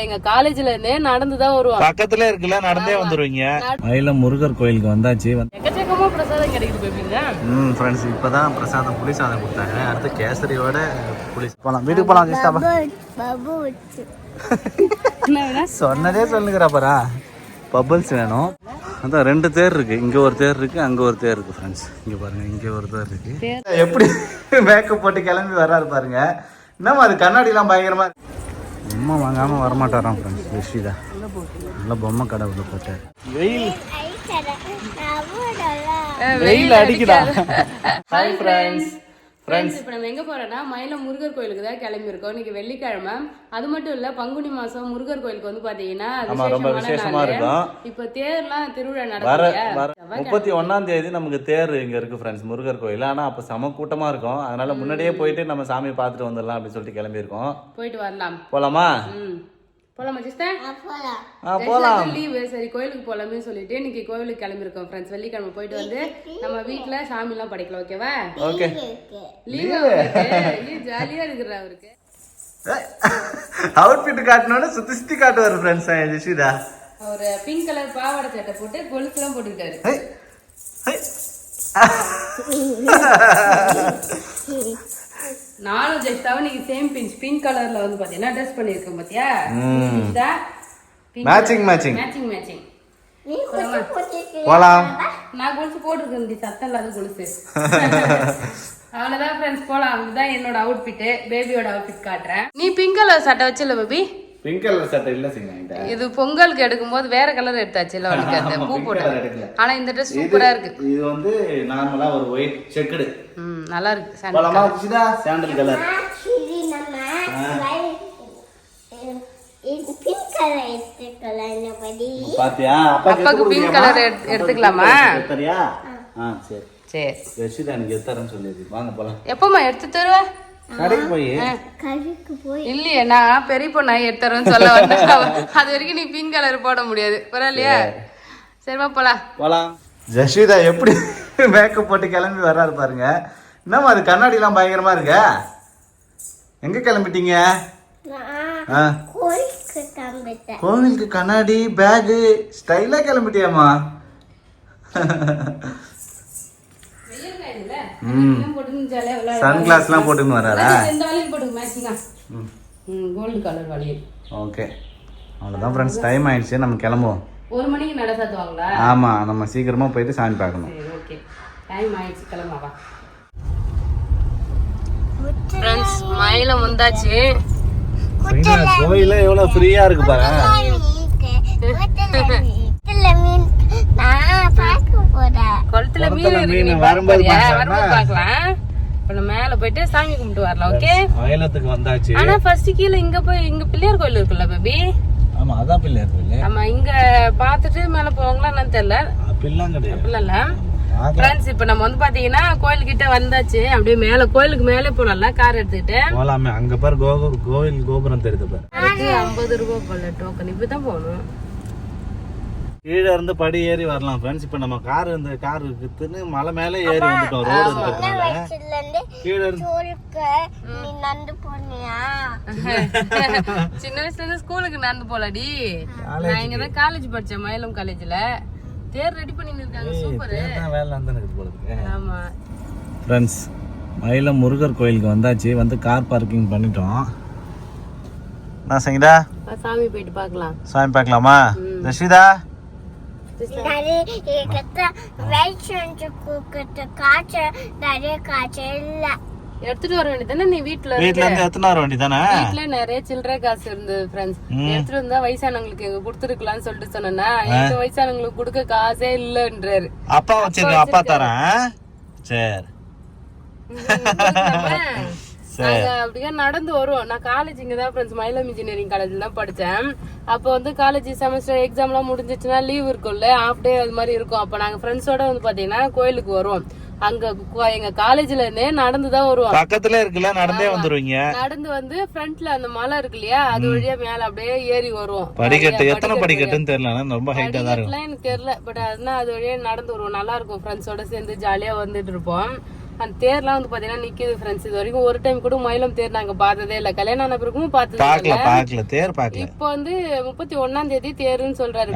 எங்க காலேஜ்ல இருந்தே நடந்துதான் வருவோம். பக்கத்துல இருக்குல்ல, நடந்தே வந்துருவீங்க. மயிலம் முருகர் கோயிலுக்கு வந்தாச்சு. எக்கச்சக்கமா பிரசாதம் கிடைக்குது பேபிங்க. ஃப்ரெண்ட்ஸ் இப்பதான் பிரசாதம் புளி சாதம் கொடுத்தாங்க. அடுத்து கேசரியோட புளி. போலாம், வீட்டுக்கு போலாம். சொன்னதே சொல்லுங்கிறப்பரா பபிள்ஸ் வேணும். அதான் 2 தேர் இருக்கு. இங்க ஒரு தேர் இருக்கு, அங்க ஒரு தேர் இருக்கு. ஃப்ரெண்ட்ஸ் இங்க பாருங்க, இங்க ஒரு தேர் இருக்கு. எப்படி மேக்கப் போட்டு கிளம்பி வர்றாரு பாருங்க. என்னமா அது கண்ணாடி எல்லாம் பயங்கரமா. அம்மா வாங்காம வரமாட்டாராம் ஃப்ரெண்ட்ஸ். ரிஷிதா நல்ல பொம்மை கடை உள்ள போட்டார். வெயில் அடிக்குதா? Hi friends. இப்போ நம்ம எங்க போறோம்னா மயிலம் முருகர் கோயிலுக்கு தான் கிளம்பி இருக்கோம். இன்னைக்கு வெள்ளிக்கிழமை. அது மட்டும் இல்ல, பங்குனி மாசம் முருகர் கோயிலுக்கு வந்து பாத்தீங்கன்னா ரொம்ப விசேஷமா இருக்கும். இப்ப தேர்லாம் திருவிழா நடக்குது. 31ஆம் தேதி நமக்கு தேர் இங்க இருக்கு ஃப்ரெண்ட்ஸ், முருகர் கோயில். ஆனா அப்ப சம கூட்டமா இருக்கும். அதனால முன்னாடியே போயிட்டு நம்ம சாமியை பார்த்துட்டு வந்துடலாம் அப்படின்னு சொல்லிட்டு கிளம்பி இருக்கோம். போயிட்டு வரலாம். போலாமா? போலாமா சிஸ்டர்? போலாம். லீவு, சரி கோயிலுக்கு போலாமே சொல்லிட்டு இன்னைக்கு கோயிலுக்கு கிளம்பிருக்கோம் ஃப்ரெண்ட்ஸ். வெள்ளிக்கிழமை போயிட்டு வந்து நம்ம வீட்டுல சாமி எல்லாம் படைக்கலாம். ஓகேவா? ஓகே. லீவு ஜாலியா இருக்கிற அவருக்கு. அவுட்ஃபிட் காட்டணும்னு சுத்தி காட்டுவாரு ஃப்ரெண்ட்ஸ் ஜெஷிதா. ஒரு பிங்க் கலர் பாவாடை சட்டை போட்டு கொலுசு எல்லாம் போட்டுக்கிட்டாரு. நானும் ஜெஸ்டாவும் நீங்க சேம் பிங்க் கலர்ல வந்து பாத்தீங்கன்னா ட்ரெஸ் பண்ணிருக்கோம். பாத்தியா? மேட்சிங். போலாம். நான் கொலுசு போட்டுருக்கேன், சத்தம் இல்லாத கொலுசு. அவ்வளவுதான் ஃப்ரெண்ட்ஸ், போலாம். இதுதான் என்னோட அவுட்ஃபிட். பேபியோட அவுட்ஃபிட் காட்டுறேன். நீ பிங்க் கலர் சட்டை வச்சுல பேபி? பிங்க் கலர் சட்டை இல்ல சிங்க. இது பொங்கலுக்கு எடுக்கும் போது வேற கலர் எடுத்தாச்சு இல்ல உனக்கு, அந்த பூ போட்டு. ஆனா இந்த ட்ரெஸ் சூப்பரா இருக்கு. இது வந்து நார்மலா ஒரு ஒயிட் செக்குடு. நல்லா இருக்கு. Sandal colour. பாத்தியா? அப்பாக்கு பிங்க் கலர் எடுத்துக்கலாமா? சரி சரி. ரஷிதா எனக்கு எடுத்துறேன்னு சொல்லிருக்கு. வாங்க போலாம். எப்பமா எடுத்து தருவ? கடைக்கு போய் இல்லையே, நான் பெரிய பொண்ணா எடுத்துறேன்னு சொல்ல வந்தேன். அது வரைக்கும் நீ பிங்க் கலர் போட முடியாது. பரவாயில்லையா? சரிமா போலாம். ஜஷிதா எப்படி மேக்கப் போட்டு கிளம்பி வர்றாரு பாருங்க. என்னமா அது கண்ணாடி எல்லாம் பயங்கரமா இருக்க. எங்க கிளம்பிட்டீங்க? கோவிலுக்கு கண்ணாடி பேக் ஸ்டைலா கிளம்பிட்டியாமா? சன்கிளாஸ் எல்லாம் போட்டுன்னு வராரா? கோல்டு கலர் வளையல். ஓகே, அவ்வளவுதான் ஃப்ரெண்ட்ஸ், டைம் ஆயிடுச்சு, நம்ம கிளம்புவோம். 1 மணிக்கு நட சாத்துவாங்களா? ஆமா, நம்ம சீக்கிரமா போயிட்டு சாமி பார்க்கணும். ஓகே, டைம் ஆயிடுச்சு, கிளம்பவா. ஃப்ரெண்ட்ஸ் மயிலம் வந்தாச்சு. கோயில எவ்வளவு ஃப்ரீயா இருக்கு பாரு. குளத்துல மீன் வரும்போது பார்க்கலாம். இப்ப மேல போயிட்டு சாமி கும்பிட்டு வரலாம். ஓகே, மயிலத்துக்கு வந்தாச்சு. ஆனா ஃபர்ஸ்ட் கீழ இங்க போய் இங்க பிள்ளையார் கோயில் இருக்குல்ல பேபி? ஆமா, அதான் பிள்ளையார் கோயில். ஆமா, இங்க பாத்துட்டு மேல போவாங்களா என்னன்னு தெரியல. பிள்ளைங்க கிடையாது. பிள்ளைல ஃப்ரெண்ட்ஸ், இப்ப நம்ம வந்து பாத்தீங்கன்னா கோயில் கிட்ட வந்தாச்சு. அப்படியே மேல கோயிலுக்கு மேலே போலாம்ல, கார் எடுத்துக்கிட்டு போலாமே. அங்க பாரு கோவில் கோபுரம் தெரியுது பாரு. 50 ரூபாய் போல டோக்கன். இப்பதான் போகணும். கீழே இருந்து படி ஏறி வரலாம் ஃப்ரெண்ட்ஸ். இப்ப நம்ம கார் இருக்குன்னு மலை மேல ஏறி வந்துட்டோம். ரோடு இருக்கிறதுனால கீழே இருந்து சின்ன வயசுல இருந்து ஸ்கூலுக்கு நடந்து போலடி. நான் இங்கதான் காலேஜ் படிச்சேன், மயிலம் காலேஜ்ல. தேர் ரெடி பண்ணி இருக்காங்க. சூப்பர். வேலை நடந்துருக்கு போல இருக்கு. ஆமா ஃப்ரெண்ட்ஸ், மயிலம் முருகர் கோயிலுக்கு வந்தாச்சு. வந்து கார் பார்க்கிங் பண்ணிட்டோம். நான் சங்கீதா சாமி போயிட்டு பார்க்கலாம். சாமி பார்க்கலாமா? ரஷிதா எடுத்துட்டு வர வேண்டியதானே? நீ வீட்டுல இருந்து எடுத்துட்டு வர வேண்டியதானே? வீட்டுல நிறைய சில்லறை காசு இருந்தது ஃப்ரெண்ட்ஸ். எடுத்துட்டு வந்தா வயசானவங்களுக்கு எங்க கொடுத்துருக்கலாம்னு சொல்லிட்டு சொன்னா, எங்க வயசானவங்களுக்கு கொடுக்க காசே இல்லன்றாரு. அப்பா வச்சிருக்க, அப்பா தரேன். சரி, அப்படியே நடந்து வருவோம். நான் காலேஜ் இங்கதான் ஃப்ரெண்ட்ஸ், மயிலம் இன்ஜினியரிங் காலேஜ்ல தான் படிச்சேன். அப்போ வந்து காலேஜ் செமஸ்டர் எக்ஸாம் எல்லாம் முடிஞ்சிச்சுன்னா லீவ் இருக்கும்ல, ஹாஃப் டே அது மாதிரி இருக்கும். அப்ப நாங்க ஃப்ரெண்ட்ஸோட வந்து பாத்தீங்கன்னா கோயிலுக்கு வருவோம். அங்க எங்க காலேஜ்ல இருந்தே நடந்துதான் வருவோம். பக்கத்துல இருக்குல்ல, நடந்தே வந்துருவீங்க. நடந்து வந்து ஃப்ரண்ட்ல அந்த மலை இருக்கு இல்லையா, அது வழியா மேல அப்படியே ஏறி வருவோம். படிக்கட்டு எத்தனை படிக்கட்டுன்னு தெரியல, ரொம்ப ஹைட்டா தான் இருக்கும். எனக்கு தெரியல, பட் அதுனா அது வழியா நடந்து வருவோம். நல்லா இருக்கும். ஃப்ரெண்ட்ஸோட சேர்ந்து ஜாலியா வந்துட்டு இருப்போம். அந்த தேர்லாம் வந்து பாத்தீங்கன்னா நிக்குது ஃப்ரெண்ட்ஸ். இது வரைக்கும் ஒரு டைம் கூட மயிலம் தேர் நாங்க பார்த்ததே இல்ல. கல்யாணம் ஆன பிறகும் பார்த்தது பாக்கல தேர் பாக்கல. இப்போ வந்து 31ஆம் தேதி தேருன்னு சொல்றாரு.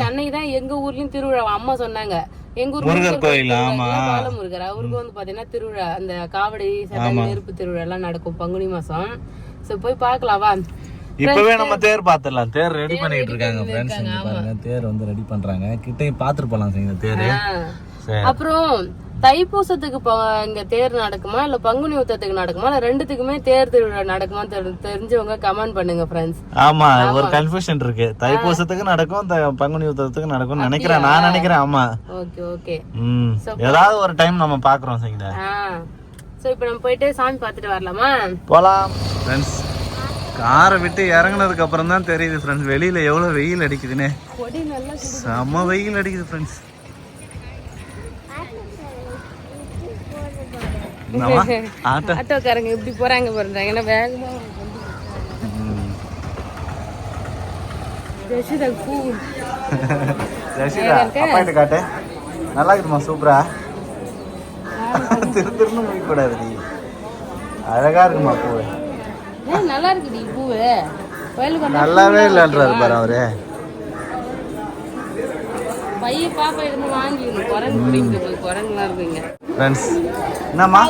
அன்னைக்குதான் எங்க ஊர்லயும் திருவிழா அம்மா சொன்னாங்க. எங்க ஊர் முருகர் கோயில் பாலமுருகர் அவருக்கு வந்து பாத்தீங்கன்னா திருவிழா அந்த காவடி நெருப்பு திருவிழா எல்லாம் நடக்கும் பங்குனி மாசம். சோ போய் பாக்கலாம் வா. இப்பவே நம்ம தேர் பாத்துடலாம். தேர் ரெடி பண்ணிட்டு இருக்காங்க ஃப்ரெண்ட்ஸ். இங்க பாருங்க தேர் வந்து ரெடி பண்றாங்க. கிட்டே பாத்துட்டு போலாம் இந்த தேர். அப்புறம் தைப்பூசத்துக்கு இங்க தேர் நடக்குமா இல்ல பங்குனி உத்தரத்துக்கு நடக்குமா இல்ல ரெண்டுத்துக்குமே தேர் திருவிழா நடக்குமா தெரிஞ்சவங்க கமெண்ட் பண்ணுங்க ஃப்ரெண்ட்ஸ். ஆமா ஒரு கன்ஃபியூஷன் இருக்கு. தைப்பூசத்துக்கு நடக்கும் பங்குனி உத்தரத்துக்கு நடக்கும் நினைக்கிறேன். நான் நினைக்கிறேன். ஆமா ஓகே ஓகே. ஏதாவது ஒரு டைம் நம்ம பாக்குறோம் சரிங்களா. சோ இப்போ நம்ம போயிட்டு சாமி பார்த்துட்டு வரலாமா? போலாம் ஃப்ரெண்ட்ஸ். காரை விட்டு இறங்குனதுக்கு அப்புறம் தான் தெரியுது ஃப்ரெண்ட்ஸ் வெளியில எவ்வளவு வெயில் அடிக்குதுன்னு. செம்ம வெயில் அடிக்குது ஃப்ரெண்ட்ஸ். ஆட்டோக்காரங்க இப்படி போறாங்க பாருங்க. ஏன்னா வேகமா காட்டு நல்லா இருக்குமா சூப்பரா. திரும்ப முடிக்க கூடாது. அழகா இருக்குமா பூ. நல்லா இருக்குடி பூவு. நல்லாவே இல்லன்றாரு பாரு அவரு. பைய பாப்பா இருந்து வாங்கிக்கணும். குரங்கு பிடிக்குது. குரங்குலாம் இருக்குங்க ஃப்ரெண்ட்ஸ். என்னம்மா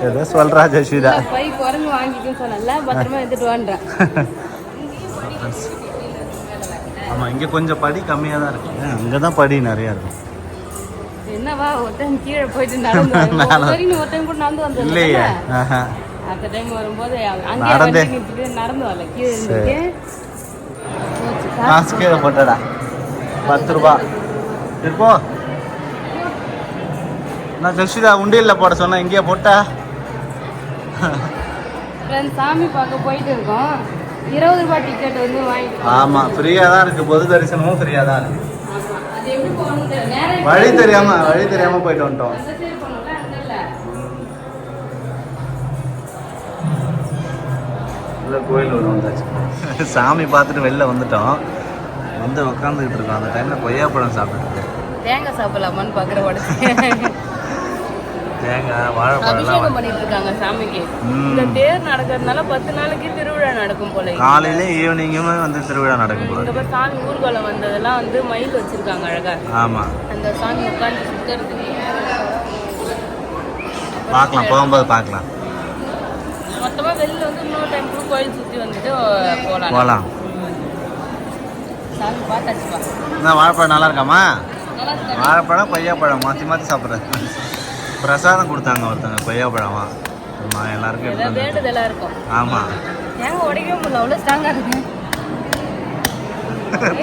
ஏதோ சொல்றா ஜெஷிதா. பை குரங்கு வாங்கிக்கன்னு சொன்னல பத்திரமா எடுத்துட்டு வான்றேன். ஆமா இங்க கொஞ்சம் படி கம்மியா தான் இருக்கு. அங்கதான் படி நிறைய இருக்கும். என்னவா ஒருத்தன் கீழே போயிட்டு நடந்து ஒருத்தன் கூட நடந்து வந்தது இல்லையே. அந்த டைம் வரும்போது அங்கே நடந்து வரல கீழே இருந்துட்டு காசு கீழே போட்டடா 10 ரூபாய் இருப்போ. நான் ஜெஷிதா உண்டியல்ல போட சொன்னேன் இங்கேயே போட்டா. சாமி பார்க்க போயிட்டு இருக்கோம். 20 ரூபாய் டிக்கெட் வந்து வாங்கிட்டு. ஆமா ஃப்ரீயா தான் இருக்கு. பொது தரிசனமும் ஃப்ரீயா தான் இருக்கு. வழி தெரியாம போயிட்டு வந்துட்டோம். கோயில் வந்தாச்சு. சாமி பார்த்துட்டு வெளில வந்துட்டோம். வந்து உட்காந்துக்கிட்டு இருக்கோம். அந்த டைம்ல கொய்யாப்பழம் சாப்பிட்டு தேங்காய் சாப்பிடலாமான்னு பாக்குற உடனே தேங்காய் வாழைப்பழம் அபிஷேகம் பண்ணிட்டு இருக்காங்க சாமிக்கு. இந்த தேர் நடக்கிறதுனால 10 நாளைக்கு திருவிழா நடக்கும் போல. காலையில ஈவினிங்குமே வந்து திருவிழா நடக்கும் போல. இந்த சாமி ஊர்வலம் வந்ததெல்லாம் வந்து மயில் வச்சிருக்காங்க அழகா. ஆமா அந்த சாமி உட்கார்ந்து சுத்துறதுக்கு பார்க்கலாம். போகும்போது பார்க்கலாம். மொத்தமா வெளியில வந்து இன்னொரு டைம் கூட கோயில் சுத்தி வந்துட்டு போகலாம். சாமி பார்த்தாச்சுப்பா. என்ன வாழைப்பழம் நல்லா இருக்காமா? வாழைப்பழம் கொய்யாப்பழம் மாற்றி மாற்றி சாப்பிட்றேன். பிரசாதம் கொடுத்தாங்க ஒருத்தங்க கொய்யாப்பழமா. எல்லாருக்கும் வேண்டுதலா இருக்கும். ஆமா தேங்காய் உடைக்கவே முடியல. அவ்வளோ ஸ்ட்ராங்கா இருக்கு.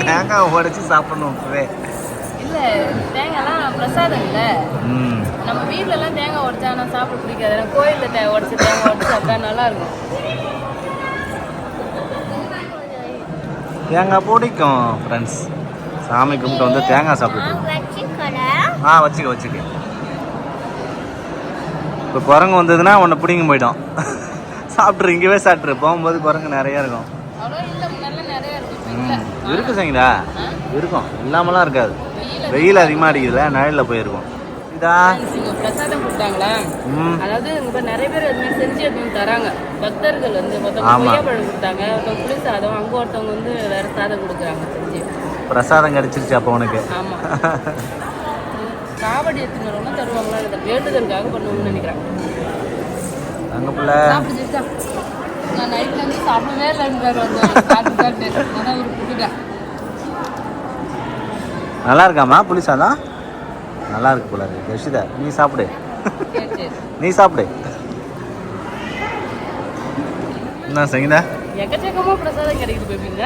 தேங்காய் உடைச்சு சாப்பிடணும். இப்பவே இல்ல தேங்காய்லாம் பிரசாதம் இல்ல. நம்ம வீட்டுல எல்லாம் தேங்காய் உடைச்சா நான் சாப்பிட பிடிக்காது. கோயில்ல உடைச்சு தேங்காய் உடைச்சு சாப்பிட்டா நல்லா இருக்கும். தேங்காய் பிடிக்கும் ஃப்ரெண்ட்ஸ். சாமி கும்பிட்டு வந்து தேங்காய் சாப்பிட்டு வச்சுக்க. இப்போ குரங்கு வந்ததுன்னா உன்னை பிடிங்க போயிடும். சாப்பிட்ரு இங்கேவே சாப்பிட்ரு. போகும்போது குரங்கு நிறைய இருக்கும். இருக்கு சரிங்களா இருக்கும். இல்லாமலாம் இருக்காது. வெயில் அதிகமாக அடிக்குதுல நிழல்ல போயிருக்கும். பிரசாதம் கொடுத்தாங்களா? அதாவது நிறைய பேர் செஞ்சு எடுத்து தராங்க. பக்தர்கள் வந்து கொய்யாப்பழம் கொடுத்தாங்க. ஒருத்தவங்க புளி சாதம். அங்க ஒருத்தவங்க வந்து வேற சாதம் கொடுக்குறாங்க செஞ்சு. பிரசாதம் கிடைச்சிருச்சு அப்போ உனக்கு. ஆமா காவடி எடுத்துன்னு தருவாங்களா? இந்த வேண்டுதலுக்காக பண்ணுவோம்னு நினைக்கிறேன். அங்க புள்ள நான் நைட்ல இருந்து சாப்பிடவே இல்லை. நல்லா இருக்காமா புளி சாதம்? நல்லா இருக்கு போல இருக்கு. யஷிதா நீ சாப்பிடு. நீ சாப்பிடு. என்ன சங்கீதா? எக்கச்சக்கமா பிரசாதம் கிடைக்குது பேபிங்க.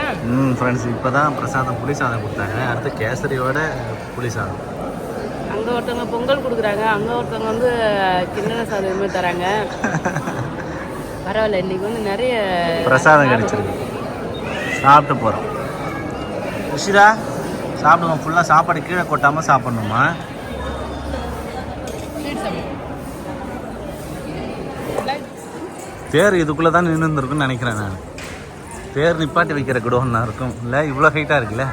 ஃப்ரெண்ட்ஸ் இப்போதான் பிரசாதம் புளி சாதம் கொடுத்தாங்க. அடுத்து கேசரியோட புளி சாதம். அங்கே ஒருத்தவங்க பொங்கல் கொடுக்குறாங்க. அங்கே ஒருத்தவங்க வந்து கிண்ண சாதம் இதுமாதிரி தராங்க. பரவாயில்ல இன்னைக்கு வந்து நிறைய பிரசாதம் கிடைச்சிருக்கு. சாப்பிட்டு போகிறோம். யஷிதா சாப்பிடுவோம். ஃபுல்லாக சாப்பாடு கீழே கொட்டாமல் சாப்பிட்ணுமா? தேர் இதுக்குள்ளே தான் நின்றுருக்குன்னு நினைக்கிறேன் நான். தேர் நிப்பாட்டி வைக்கிற குடோன்னா இருக்கும் இல்லை? இவ்வளோ ஹைட்டாக இருக்குல்ல.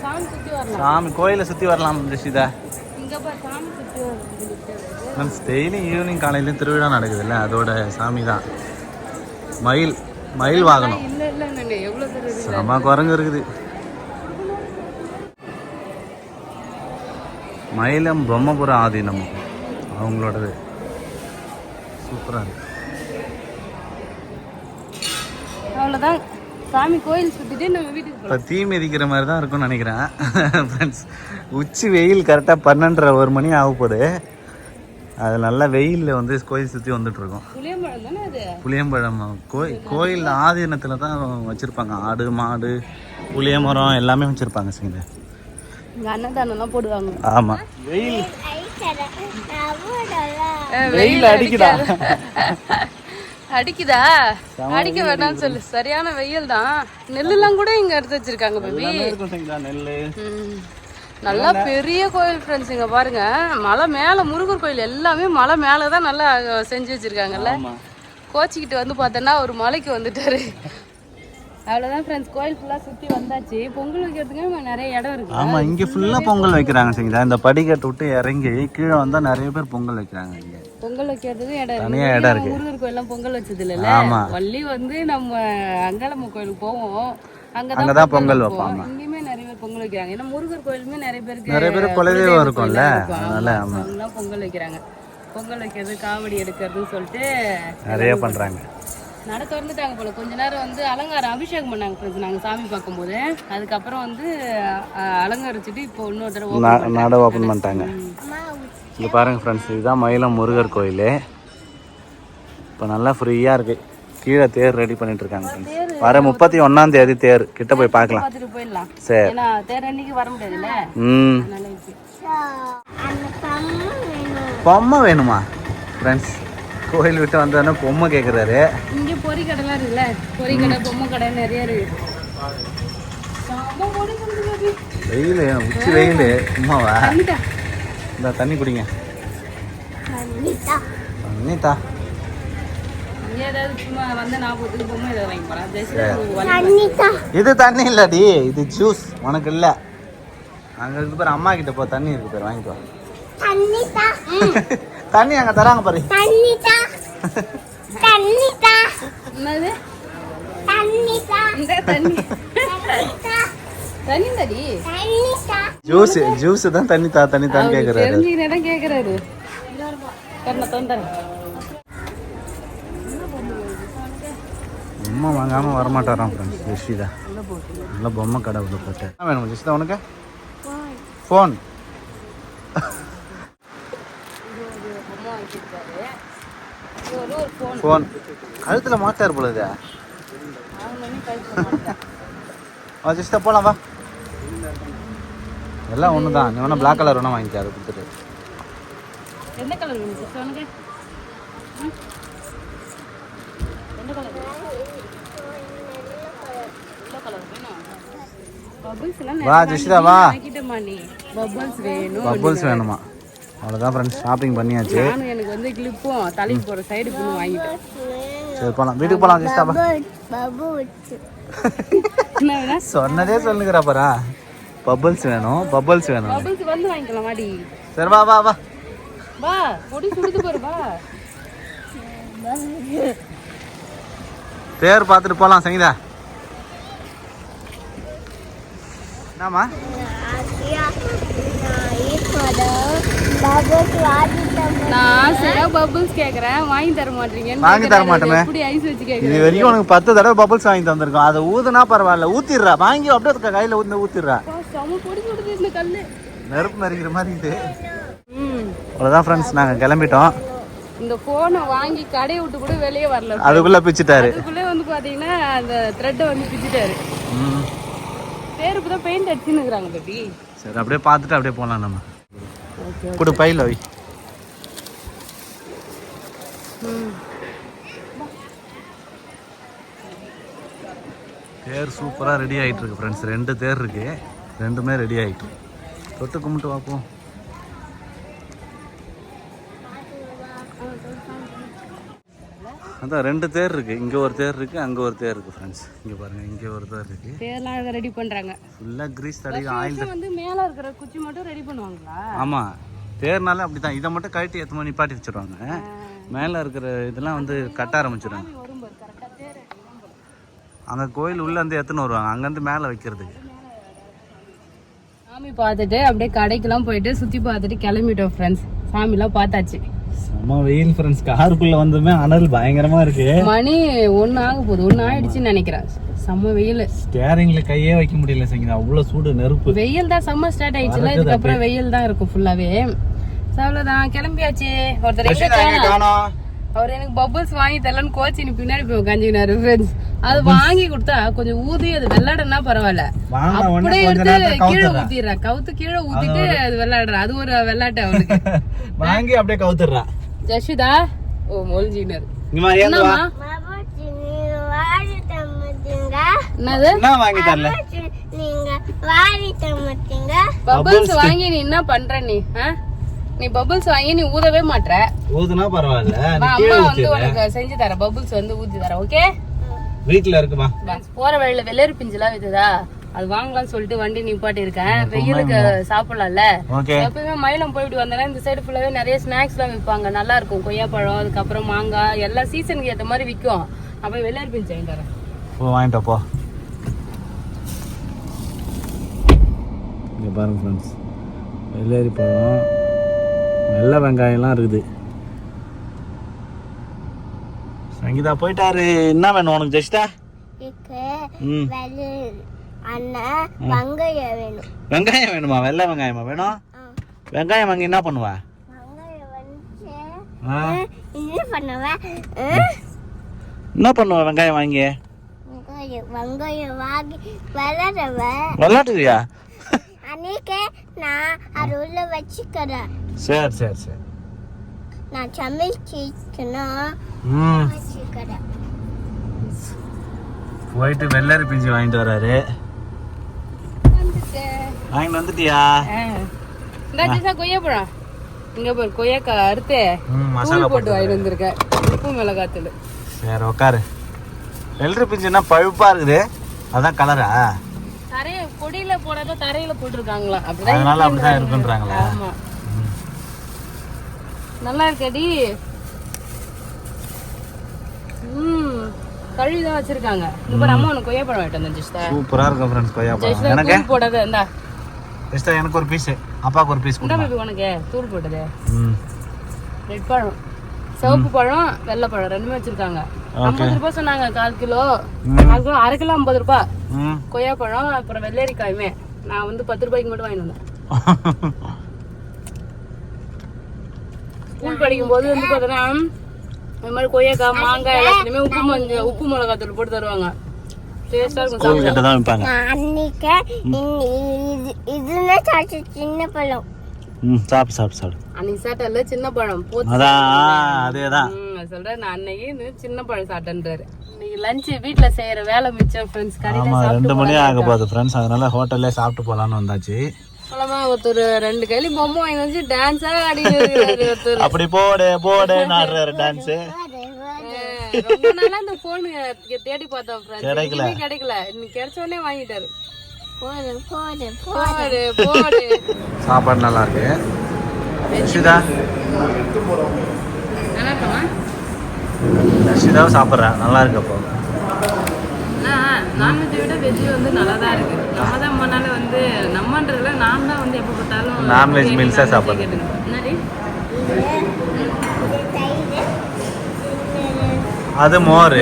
சாமி சுற்றி சாமி கோயிலை சுற்றி வரலாம் ரிஷிதா. இங்க பாரு சாமி சுத்தி வருது. டெய்லி ஈவினிங் காலையிலையும் திருவிழா நடக்குதுல்ல, அதோட சாமி தான். மயில் வாகனம். இல்ல இல்ல இல்ல எவ்வளவு தெரியுது. செம குரங்கு இருக்குது. மயிலம் பிரம்மபுரம் ஆதீனம் அவங்களோடது. சூப்பராக இருக்கு. அவ்வளோதான் சாமி கோயில் சுற்றிட்டு நம்ம வீட்டுக்கு இப்போ தீ மிதிக்கிற மாதிரி தான் இருக்கும்னு நினைக்கிறேன் ஃப்ரெண்ட்ஸ். உச்சி வெயில் கரெக்டாக 12:30 மணி ஆக போகுது. அது நல்லா வெயிலில் வந்து கோயில் சுற்றி வந்துட்டு இருக்கோம். புளியம்பழம் தானே அது? புளியம்பழம் கோயில் ஆதீனத்தில் தான் வச்சுருப்பாங்க. ஆடு மாடு புளிய மரம் எல்லாமே வச்சுருப்பாங்க. சரிங்க, இங்கே அன்னதானம்லாம் போடுவாங்க. ஆமாம். வெயில் அடிக்குதா? அடிக்குதா? அடிக்க வேண்டாம்னு சொல்லு. சரியான வெயில் தான். நெல்லுலாம் கூட இங்க எடுத்து வச்சிருக்காங்க பேபி. நெல்லு நல்லா பெரிய கோயில் ஃப்ரெண்ட்ஸ். இங்க பாருங்க, மலை மேல முருகர் கோயில் எல்லாமே மலை மேலதான் நல்லா செஞ்சு வச்சிருக்காங்கல்ல. கோச்சிக்கிட்டு வந்து பார்த்தோன்னா ஒரு மலைக்கு வந்துட்டாரு. அவ்வளோதான் ஃப்ரெண்ட்ஸ், கோயில் ஃபுல்லாக சுற்றி வந்தாச்சு. பொங்கல் வைக்கிறதுக்கு நிறைய இடம் இருக்கு. ஆமாம், இங்கே ஃபுல்லாக பொங்கல் வைக்கிறாங்க. சரிங்களா, இந்த படிக்கட்டு விட்டு இறங்கி கீழே வந்தால் நிறைய பேர் பொங்கல் வைக்கிறாங்க. இங்கே பொங்கல் வைக்கிறதுக்கு இடம் தனியாக இடம் இருக்கு. முருகர் கோயிலாம் பொங்கல் வச்சது இல்லைல்ல. வள்ளி வந்து நம்ம அங்காளம்ம கோயிலுக்கு போவோம், அங்கதான் பொங்கல் வைப்பாங்க. இங்கேயுமே நிறைய பேர் பொங்கல் வைக்கிறாங்க. ஏன்னா முருகர் கோயிலுமே நிறைய பேர் குலதெய்வம் இருக்கும்ல, அதனால அவங்களாம் பொங்கல் வைக்கிறாங்க. பொங்கல் வைக்கிறது, காவடி எடுக்கிறதுன்னு சொல்லிட்டு நிறைய பண்ணுறாங்க. நட திறந்துட்டாங்க போல. கொஞ்ச நேரம் வந்து அலங்காரம் அபிஷேகம் பண்ணாங்க ஃப்ரெண்ட்ஸ் நாங்கள் சாமி பார்க்கும்போது. அதுக்கப்புறம் வந்து அலங்கரிச்சுட்டு இப்போ இன்னொரு தடவை நட ஓப்பன் பண்ணிட்டாங்க. இங்கே பாருங்கள் ஃப்ரெண்ட்ஸ், இதுதான் மயிலம் முருகர் கோயில். இப்போ நல்லா ஃப்ரீயாக இருக்குது. கீழே தேர் ரெடி பண்ணிட்டு இருக்காங்க. வர 31ஆம் தேதி தேர் கிட்ட போய் பார்க்கலாம். போயிடலாம். சரி, ஏன்னா தேர் அன்னைக்கு வர முடியாதுல்ல. பொம்மை வேணுமா ஃப்ரெண்ட்ஸ்? கோயில் விட்டு வந்தோன்னா பொம்மை கேட்குறாரு. இங்கே பொறி கடைலாம் இருக்குல்ல, பொறி கடை பொம்மை கடை நிறைய இருக்கு. வெயில் உச்சி வெயில். சும்மாவா? இந்த தண்ணி குடிங்க. தண்ணிதா ஏதாவது சும்மா வந்து 40 பொம்மை ஏதாவது வாங்கி போகலாம். இது தண்ணி இல்லடி, இது ஜூஸ். உனக்கு இல்லை, அங்கே இருக்கு பாரு. அம்மா கிட்ட போ, தண்ணி இருக்கு பாரு, வாங்கிக்கோ. தண்ணி அங்கே தராங்க பாரு. என்னது ஜூஸ்? ஜூஸ் தான் தண்ணி தா தண்ணி தான் கேக்குறாரு. தெரிஞ்சுக்கிட்டே கேக்குறாரு. பொம்மை வாங்காம வரமாட்டாராம் ஃப்ரெண்ட்ஸ். ரிஷிதா நல்ல பொம்மை கடை உள்ள போட்டு. என்ன வேணும் ரிஷிதா உனக்கு? ஃபோன். ஃபோன் கழுத்தில் மாட்டார் போல. இது ஜிஸ்டா போகலாம் வா. எல்லாம் ஒன்று தான். நீ வேணா பிளாக் கலர் வேணா வாங்கிக்க, அதை கொடுத்துட்டு. என்ன கலர் வேணும் உனக்கு? என்ன கலர்? வா ஜிஸ்டா வா. பபிள்ஸ் வேணுமா? அவ்வளோதான் ஃப்ரெண்ட்ஸ், ஷாப்பிங் பண்ணியாச்சு. எனக்கு வந்து கிளிப்பும் தலைக்கு போகிற சைடு பின்னு வாங்கிட்டேன். சரி போகலாம், வீட்டுக்கு போகலாம். ஜிஸ்டா வா. சொன்னதே சொல்லுங்கிறா பாரா. பபிள்ஸ் வேணும், பபிள்ஸ் வேணும். பபிள்ஸ் வந்து வாங்கிக்கலாம் வாடி. சரி வா வா வா வா. பொடி சுடுது பாரு வா. தேர் பார்த்துட்டு போகலாம். சங்கீதா என்னம்மா? நான் சரி பபிள்ஸ் கேக்குறேன், வாங்கி தர மாட்டீங்க. வாங்கி தர மாட்டேன். எப்படி ஐஸ் வச்சு கேக்குறேன்? இது வரைக்கும் உனக்கு 10 தடவை பபிள்ஸ் வாங்கி தந்திருக்கோம். அதை ஊதுனா பரவாயில்ல, ஊத்திடுறா. வாங்கி அப்படியே கையில ஊந்து ஊத்திடுறா. பொடி சுடுது இந்த கல்லு. நெருப்பு நெருக்கிற மாதிரி இது. அவ்வளோதான் ஃப்ரெண்ட்ஸ், நாங்கள் கிளம்பிட்டோம். இந்த போனை வாங்கி கடையை விட்டு கூட வெளியே வரல. அதுக்குள்ள பிச்சுட்டாரு. அதுக்குள்ளே வந்து பாத்தீங்கன்னா அந்த த்ரெட்டை வந்து பிச்சுட்டாரு. பேருக்கு தான் பெயிண்ட் அடிச்சுன்னு இருக்கிறாங்க பேபி. சரி அப்படியே பார்த்துட்டு அப்படியே போகலாம். நம்ம கூட பையில வை. தேர் சூப்பராக ரெடி ஆகிட்டு இருக்கு ஃப்ரெண்ட்ஸ். 2 தேர் இருக்கு, 2மே ரெடி ஆகிட்டு. தொட்டு கும்பிட்டு பார்ப்போம். அதான் 2 தேர் இருக்கு. இங்க ஒரு தேர் இருக்கு, அங்க ஒரு தேர் இருக்கு ஃப்ரெண்ட்ஸ். இங்க பாருங்க, இங்க ஒரு தேர் இருக்கு. தேர்லாம் ரெடி பண்றாங்க. ஃபுல்லா கிரீஸ் தடவி ஆயில் வந்து மேல இருக்கிற குச்சி மட்டும் ரெடி பண்ணுவாங்களா? ஆமா, தேர்னால அப்படிதான். இதை மட்டும் கழட்டி எத்தனை மணி நிப்பாட்டி வச்சிருவாங்க. மேல இருக்கிற இதெல்லாம் வந்து கட்ட ஆரம்பிச்சிடுவாங்க. அங்க கோயில் உள்ள இருந்து எத்தனை வருவாங்க, அங்க இருந்து மேல வைக்கிறதுக்கு. சாமி பார்த்துட்டு அப்படியே கடைக்கெல்லாம் போயிட்டு சுத்தி பார்த்துட்டு கிளம்பிட்டோம் ஃப்ரெண்ட்ஸ். சாமிலாம் பார்த்தாச்சு. செம்ம வெயில் ஃப்ரெண்ட்ஸ். காருக்குள்ள வந்ததுமே அனல் பயங்கரமா இருக்கு. மணி 1 ஆக போகுது, 1 ஆயிடுச்சுன்னு நினைக்கிறேன். செம்ம வெயில். ஸ்டேரிங்ல கையே வைக்க முடியல சங்கீதா, அவ்வளவு சூடு, நெருப்பு. வெயில் தான் சம்மர் ஸ்டார்ட் ஆயிடுச்சுல, இதுக்கப்புறம் வெயில் தான் இருக்கும் ஃபுல்லாவே. அவ்வளவுதான், கிளம்பியாச்சு. ஒருத்தர் அவர் எனக்கு பபிள்ஸ் வாங்கி தரலன்னு கோச்சி நீ பின்னாடி போய் உட்காந்துக்கினாரு ஃப்ரெண்ட்ஸ். அது வாங்கி கொடுத்தா கொஞ்சம் ஊதி அது வெள்ளாடுனா பரவாயில்ல, அப்படியே எடுத்து கீழே ஊத்திடுறேன். கவுத்து கீழே ஊத்திட்டு அது வெள்ளாடுற, அது ஒரு வெள்ளாட்டு அவனுக்கு. வாங்கி அப்படியே கவுத்துடுறா. ஜஷிதா ஓ மொழிஞ்சினாரு. என்னம்மா வாங்கி தரல? பபிள்ஸ் வாங்கி நீ என்ன பண்ற? நீ பபிள்ஸ் வாங்கி நீ ஊதவே மாட்ற. ஊதுனா பரவாயில்ல, அம்மா வந்து உனக்கு செஞ்சு தர, பபிள்ஸ் வந்து ஊதி தர. ஓகே, வீட்ல இருக்குமா? போற வழியில வெள்ளரி பிஞ்சுலாம் வித்துதா, அது வாங்கலாம்னு சொல்லிட்டு வண்டி நிப்பாட்டி இருக்கேன். வெயிலுக்கு சாப்பிடலாம்ல. எப்பவுமே மயிலம் போயிட்டு வந்தேன்னா இந்த சைடு ஃபுல்லாவே நிறைய ஸ்நாக்ஸ் எல்லாம் விற்பாங்க, நல்லா இருக்கும். கொய்யாப்பழம், அதுக்கப்புறம் மாங்காய், எல்லா சீசனுக்கு ஏற்ற மாதிரி விற்கும். அப்ப வெள்ளரி பிஞ்சு வாங்கிட்டு வரேன். வாங்கிட்டு போ. இங்க பாருங்க ஃப்ரெண்ட்ஸ், வெள்ளரி பழம், வெள்ளை வெங்காயம்லாம் இருக்குது. சங்கீதா போயிட்டாரு. என்ன வேணும் உனக்கு ஜெஸ்டா? வெங்காயம் வேணுமா? வெள்ளை வெங்காயமா வேணும்? வெங்காயம் வாங்கி என்ன பண்ணுவா? என்ன பண்ணுவா வெங்காயம் வாங்கி? விளையாட்டுவியா? சரி சரி சரி. நான் போயிட்டு வெள்ளரி பிஞ்சு வாங்கிட்டு வராரு. வாங்கிட்டு வந்துட்டியா? கொய்யாப்பழம் இங்க போய் கொய்யாக்கா அறுத்து மசாலா போட்டு வாங்கிட்டு வந்திருக்கேன். உப்பு மிளகாத்தூள். சரி உட்காரு. வெள்ளரி பிஞ்சுன்னா பழுப்பா இருக்குது, அதான் கலரா? தரைய கொடியில போடாத தரையில போட்டுருக்காங்களா, அதனால அப்படிதான் இருக்குன்றாங்களா? ஆமா, நல்லா இருக்கடி. கழுவிதான் வச்சிருக்காங்க. இப்ப அம்மா உனக்கு கொய்யாப்பழம் வாங்கிட்டு வந்தேன் ஜெஸ்டா. சூப்பரா இருக்கும் ஃப்ரெண்ட்ஸ் கொய்யாப்பழம். எனக்கு போடாத இந்தா ஜெஸ்டா, எனக்கு ஒரு பீஸ், அப்பாக்கு ஒரு பீஸ் கொடுங்க. உனக்கு தூள் போட்டது. ரெட் பழம், சிவப்பு பழம், வெள்ளை பழம் ரெண்டுமே வச்சிருக்காங்க. 50 ரூபாய் சொன்னாங்க. 1/4 கிலோ, 1/2 கிலோ 50 ரூபாய். கொய்யாப்பழம் அப்புறம் வெள்ளரிக்காயுமே நான் வந்து 10 ரூபாய்க்கு மட்டும் வாங்கிட்டு வந்தேன். ஸ்கூல் படிக்கும் போது வந்து பார்த்தோன்னா இந்த மாதிரி கொய்யாக்காய், மாங்காய் எல்லாத்துலயுமே உப்பு மிளகாத்தூள் போட்டு தருவாங்க. டேஸ்டா இருக்கும். சின்ன பழம் சாப்பிட்டு சாப்பிட்டு அன்னைக்கு சாப்பிட்டல சின்ன பழம் அதேதான் சொல்றேன். நான் அன்னைக்கு சின்ன பழம் சாப்பிட்டேன்றாரு. இன்னைக்கு லஞ்ச் வீட்ல செய்யற வேலை மிச்சம் ஃப்ரெண்ட்ஸ். கடையில 2 மணி ஆக போகுது ஃப்ரெண்ட்ஸ், அதனால ஹோட்டல்ல சாப்பிட்டு போலான்னு வந்தாச்சு. ஒருத்தர் 2 கையில பொம்மை வாங்கி வந்து டான்ஸா ஆடிட்டு அப்படி போடு போடு நாடுறாரு டான்ஸ். ரொம்ப நாளா இந்த போன் தேடி பார்த்தோம் ஃப்ரெண்ட்ஸ், கிடைக்கல. இன்னைக்கு கிடைச்ச உடனே வாங்கிட்டாரு. சாப்பாடு நல்லா இருக்கு. ரஷிதாவும் சாப்பிட்றேன், நல்லா இருக்கு. அப்போ நான்வெஜ்ஜை விட வெஜ்ஜு வந்து நல்லா தான் இருக்கு. நம்ம தான் நம்மனால வந்து நம்மன்றதுல நான் தான் வந்து எப்போ பார்த்தாலும் நான்வெஜ் மீல்ஸாக சாப்பிட்றேன். அது மோர்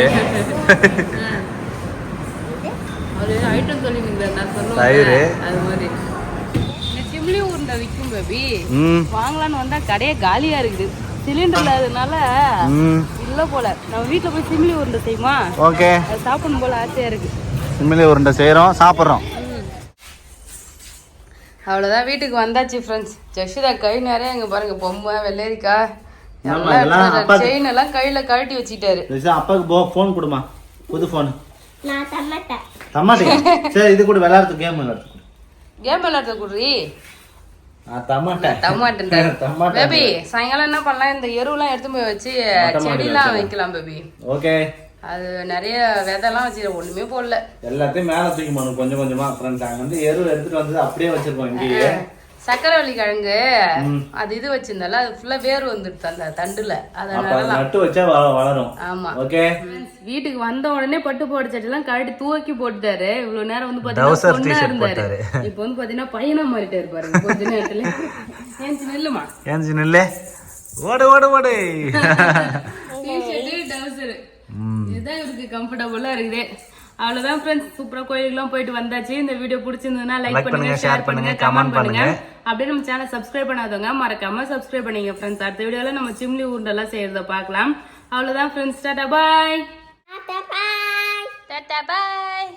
ஒரு ஐட்டம் சொல்லிருந்தீங்களா, நான் சொன்னேன் தயிர். அது மாதிரி சிம்லி உருண்டை விற்கும் பேபி, வாங்கலான்னு வந்தா கடையே காலியா இருக்குது. சிலிண்டர் இல்லாததுனால இல்ல போல. நம்ம வீட்டுல போய் சிம்லி உருண்டை செய்யுமா? ஓகே, சாப்பிடணும் போல ஆசையா இருக்கு. சிம்லி உருண்டை செய்யறோம், சாப்பிட்றோம். அவ்வளோதான், வீட்டுக்கு வந்தாச்சு ஃப்ரெண்ட்ஸ். ஜஷிதா கை நிறைய இங்க பாருங்க, பொம்மை, வெள்ளரிக்காய், செயின் எல்லாம் கையில கழட்டி வச்சுட்டாரு. அப்பாவுக்கு போன் கொடுமா, புது போன். சரி, இது கூட விளையாடுறது கேம் விளையாடுறது குடுறி. டமாட்டா பேபி சாயங்காலம் என்ன பண்ணலாம் இந்த எருவெல்லாம் எடுத்து போய் வச்சு செடியெல்லாம் வைக்கலாம் பேபி ஓகே அது நிறைய விதைலாம் வச்சு ஒண்ணுமே போடல எல்லாத்தையும் மேல தூக்கி போகணும் கொஞ்சம் கொஞ்சமா ஃப்ரெண்ட்ஸ் அங்க வந்து எரு எடுத்துட்டு வந்து அப்படியே வச்சிருக்கோம் இங்கேயே சக்கரவள்ளி கிழங்கு அது இது வச்சிருந்தால அது ஃபுல்லா வேர் வந்துடுது அந்த தண்டுல அதனால நட்டு வச்சா வளரும் ஆமா ஓகே வீட்டுக்கு வந்த உடனே பட்டு போட சட்டெல்லாம் கழட்டி தூக்கி போட்டுட்டாரு இவ்வளவு நேரம் வந்து பாத்தீங்கன்னா பொண்ணா இருந்தாரு இப்ப வந்து பாத்தீங்கன்னா பையனா மாறிட்டாரு பாருங்க கொஞ்ச நேரத்துல ஏஞ்சி நில்லுமா ஏஞ்சி நில்லு ஓடு ஓடு ஓடு டவுசர் இதுதான் இவருக்கு கம்ஃபர்டபுளா இருக்குது அவ்வளவுதான் ஃப்ரெண்ட்ஸ் சூப்பரா கோயிலுக்குலாம் போயிட்டு வந்தாச்சு இந்த வீடியோ பிடிச்சிருந்ததுன்னா லைக் பண்ணுங்க ஷேர் பண்ணுங்க கமெண்ட் பண்ணுங்க அப்படியே நம்ம சேனல் சப்ஸ்கிரைப் பண்ணாதவங்க மறக்காம சப்ஸ்கிரைப் பண்ணீங்க ஃப்ரெண்ட்ஸ் அடுத்த வீடியோல நம்ம சிம்லி உருண்டெல்லாம் செய்யறத பார்க்கலாம் அவ்வளவுதான் ஃப்ரெண்ட்ஸ் டாடா பாய் டாடா பாய்